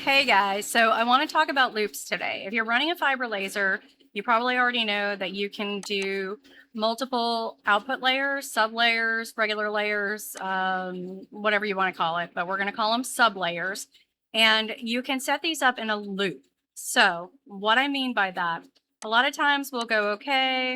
Hey guys, so I want to talk about loops today. If you're running a fiber laser, you probably already know that you can do multiple output layers, sub layers, regular layers, whatever you want to call it, but we're going to call them sub layers. And you can set these up in a loop. So what I mean by that, a lot of times we'll go, okay,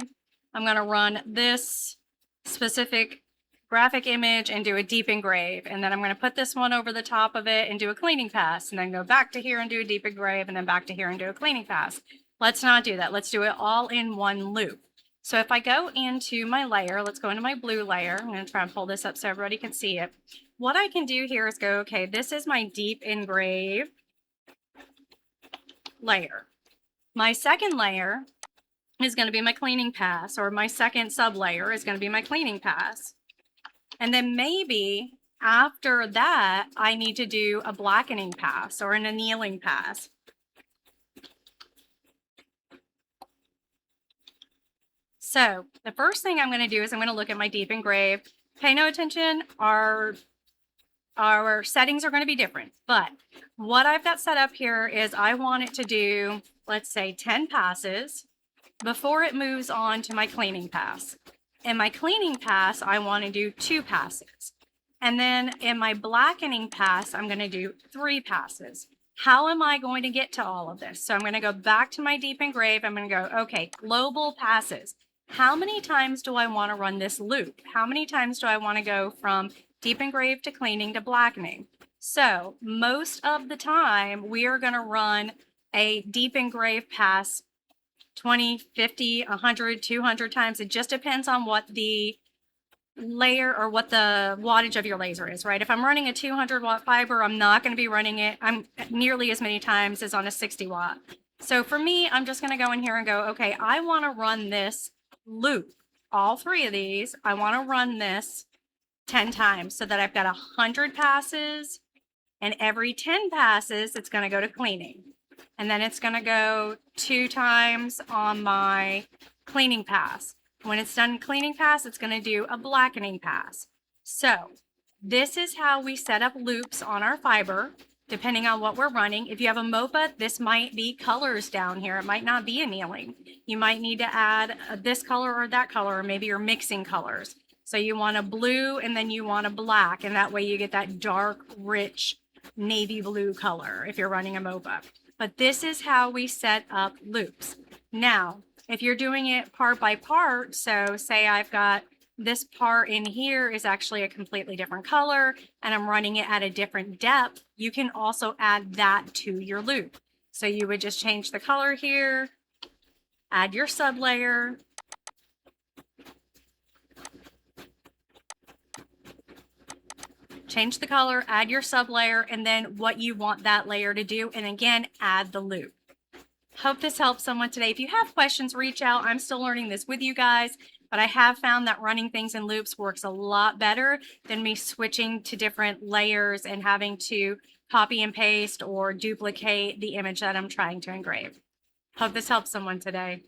I'm going to run this specific graphic image and do a deep engrave. And then I'm going to put this one over the top of it and do a cleaning pass, and then go back to here and do a deep engrave, and then back to here and do a cleaning pass. Let's not do that. Let's do it all in one loop. So if I go into my layer, let's go into my blue layer. I'm going to try and pull this up so everybody can see it. What I can do here is go, okay, this is my deep engrave layer. My second layer is going to be my cleaning pass, or my second sub layer is going to be my cleaning pass. And then maybe after that, I need to do a blackening pass or an annealing pass. So the first thing I'm going to do is I'm going to look at my deep engrave. Pay no attention, our settings are going to be different. But what I've got set up here is I want it to do, let's say 10 passes before it moves on to my cleaning pass. In my cleaning pass, I want to do 2 passes. And then in my blackening pass, I'm going to do 3 passes. How am I going to get to all of this? So I'm going to go back to my deep engrave. I'm going to go, okay, global passes. How many times do I want to run this loop? How many times do I want to go from deep engrave to cleaning to blackening? So most of the time, we are going to run a deep engrave pass 20, 50, 100, 200 times. It just depends on what the layer or what the wattage of your laser is, right? If I'm running a 200 watt fiber, I'm not going to be running it nearly as many times as on a 60 watt. So for me, I'm just going to go in here and go, okay, I want to run this loop, all 3 of these. I want to run this 10 times so that I've got 100 passes, and every 10 passes, it's going to go to cleaning. And then it's going to go 2 times on my cleaning pass. When it's done cleaning pass, it's going to do a blackening pass. So this is how we set up loops on our fiber, depending on what we're running. If you have a MOPA, this might be colors down here. It might not be annealing. You might need to add this color or that color, or maybe you're mixing colors. So you want a blue and then you want a black, and that way you get that dark, rich navy blue color if you're running a MOPA. But this is how we set up loops. Now, if you're doing it part by part, so say I've got this part in here is actually a completely different color and I'm running it at a different depth, you can also add that to your loop. So you would just change the color here, add your sub layer, change the color, add your sub layer, and then what you want that layer to do, and again, add the loop. Hope this helps someone today. If you have questions, reach out. I'm still learning this with you guys, but I have found that running things in loops works a lot better than me switching to different layers and having to copy and paste or duplicate the image that I'm trying to engrave. Hope this helps someone today.